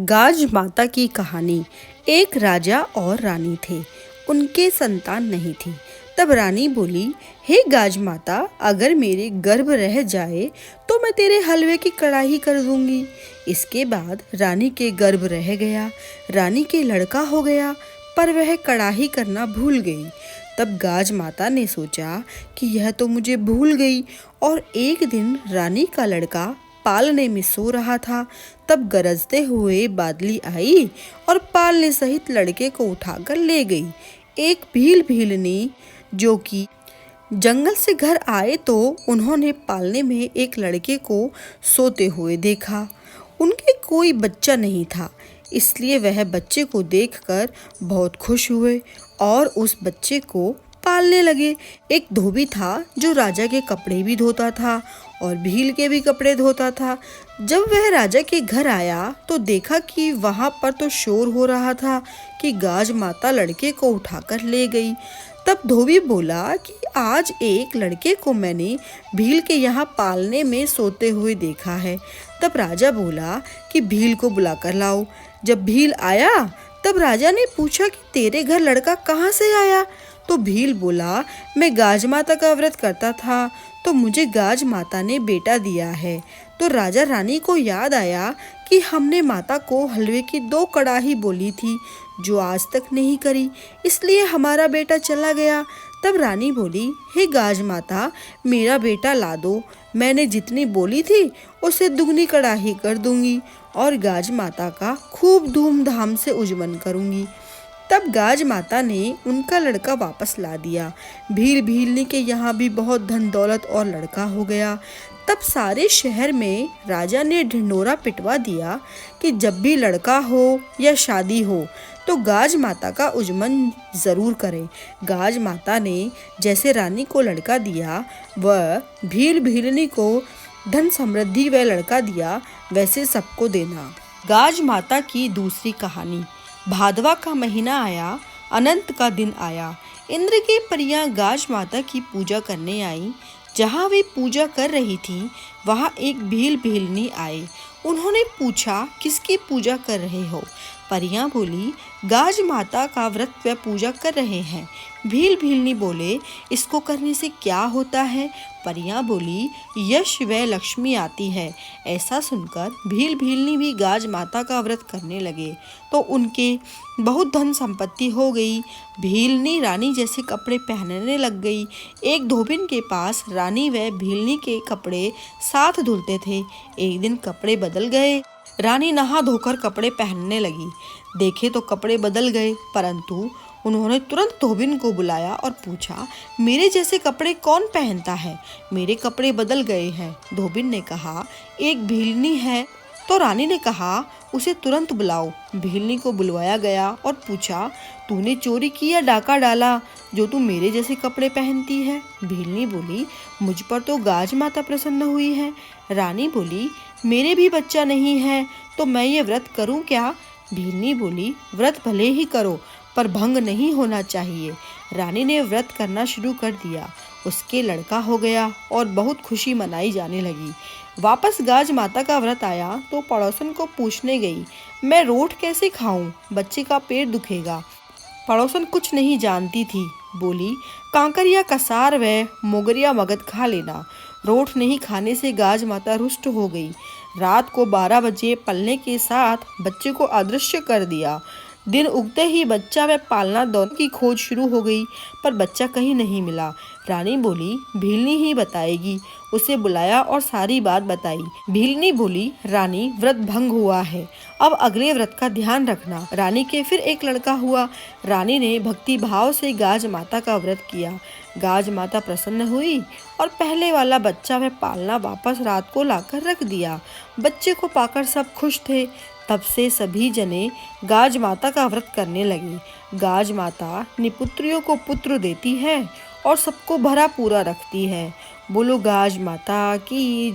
गाज माता की कहानी। एक राजा और रानी थे। उनके संतान नहीं थी। तब रानी बोली, हे गाज माता, अगर मेरे गर्भ रह जाए तो मैं तेरे हलवे की कड़ाही कर दूंगी। इसके बाद रानी के गर्भ रह गया। रानी के लड़का हो गया, पर वह कड़ाही करना भूल गई। तब गाज माता ने सोचा कि यह तो मुझे भूल गई। और एक दिन रानी का लड़का पालने में सो रहा था। तब गरजते हुए बादली आई और पालने सहित लड़के को उठाकर ले गई। एक भीलनी जो कि जंगल से घर आए तो उन्होंने पालने में एक लड़के को सोते हुए देखा। उनके कोई बच्चा नहीं था, इसलिए वह बच्चे को देखकर बहुत खुश हुए और उस बच्चे को पालने लगे। एक धोबी था जो राजा के कपड़े भी धोता था और भील के भी कपड़े धोता था। जब वह राजा के घर आया तो देखा कि वहां पर तो शोर हो रहा था कि गाज माता लड़के को उठाकर ले गई। तब धोबी बोला कि आज एक लड़के को मैंने भील के यहाँ पालने में सोते हुए देखा है। तब राजा बोला कि भील को बुलाकर लाओ। जब भील आया तब राजा ने पूछा कि तेरे घर लड़का कहाँ से आया? तो भील बोला, मैं गाज माता का व्रत करता था तो मुझे गाज माता ने बेटा दिया है। तो राजा रानी को याद आया कि हमने माता को हलवे की 2 कड़ाही बोली थी जो आज तक नहीं करी, इसलिए हमारा बेटा चला गया। तब रानी बोली, हे गाज माता, मेरा बेटा ला दो। मैंने जितनी बोली थी उसे दुगनी कड़ाही कर दूंगी और गाज माता का खूब धूमधाम से उजमन करूंगी। तब गाज माता ने उनका लड़का वापस ला दिया। भीलनी के यहाँ भी बहुत धन दौलत और लड़का हो गया। तब सारे शहर में राजा ने ढिंढोरा पिटवा दिया कि जब भी लड़का हो या शादी हो तो गाज माता का उजमन जरूर करें। गाज माता ने जैसे रानी को लड़का दिया वह भीलनी को धन समृद्धि व लड़का दिया, वैसे सबको देना। गाज माता की दूसरी कहानी। भादवा का महीना आया, अनंत का दिन आया। इंद्र की परियां गाज माता की पूजा करने आई। जहाँ वे पूजा कर रही थी वहाँ एक भीलनी आए। उन्होंने पूछा, किसकी पूजा कर रहे हो? परियां बोली, गाज माता का व्रत व पूजा कर रहे हैं। भीलनी बोले, इसको करने से क्या होता है? परियां बोली, यश व लक्ष्मी आती है। ऐसा सुनकर भीलनी भी गाज माता का व्रत करने लगे तो उनके बहुत धन संपत्ति हो गई। भीलनी रानी जैसे कपड़े पहनने लग गई। एक धोबिन के पास रानी व भीलनी के कपड़े साथ धुलते थे। एक दिन कपड़े बदल गए। रानी नहा धोकर कपड़े पहनने लगी। देखे तो कपड़े बदल गए, परंतु उन्होंने तुरंत धोबिन को बुलाया और पूछा, मेरे जैसे कपड़े कौन पहनता है? मेरे कपड़े बदल गए हैं। धोबिन ने कहा, एक भीलनी है। तो रानी ने कहा, उसे तुरंत बुलाओ। भीलनी को बुलवाया गया और पूछा, तूने चोरी की या डाका डाला जो तू मेरे जैसे कपड़े पहनती है? भीलनी बोली, मुझ पर तो गाज माता प्रसन्न हुई है। रानी बोली, मेरे भी बच्चा नहीं है तो मैं ये व्रत करूं क्या? भीलनी बोली, व्रत भले ही करो पर भंग नहीं होना चाहिए। रानी ने व्रत करना शुरू कर दिया। उसके लड़का हो गया और बहुत खुशी मनाई जाने लगी। वापस गाज माता का व्रत आया तो पड़ोसन को पूछने गई, मैं रोट कैसे खाऊं? बच्चे का पेट दुखेगा। पड़ोसन कुछ नहीं जानती थी। बोली, कांकर या कसार व मोगरिया मगध खा लेना। रोट नहीं खाने से गाज माता रुष्ट हो गई। रात को 12 बजे पलने के साथ बच्चे को अदृश्य कर दिया। दिन उगते ही बच्चा व पालना दोनों की खोज शुरू हो गई, पर बच्चा कहीं नहीं मिला। रानी बोली, भीलनी ही बताएगी। उसे बुलाया और सारी बात बताई। भीलनी बोली, रानी, व्रत भंग हुआ है, अब अगले व्रत का ध्यान रखना। रानी के फिर एक लड़का हुआ। रानी ने भक्ति भाव से गाज माता का व्रत किया। गाज माता प्रसन्न हुई और पहले वाला बच्चा व पालना वापस रात को लाकर रख दिया। बच्चे को पाकर सब खुश थे। तब से सभी जने गाज माता का व्रत करने लगे। गाज माता निपुत्रियों को पुत्र देती है और सबको भरा पूरा रखती है। बोलो गाज माता की।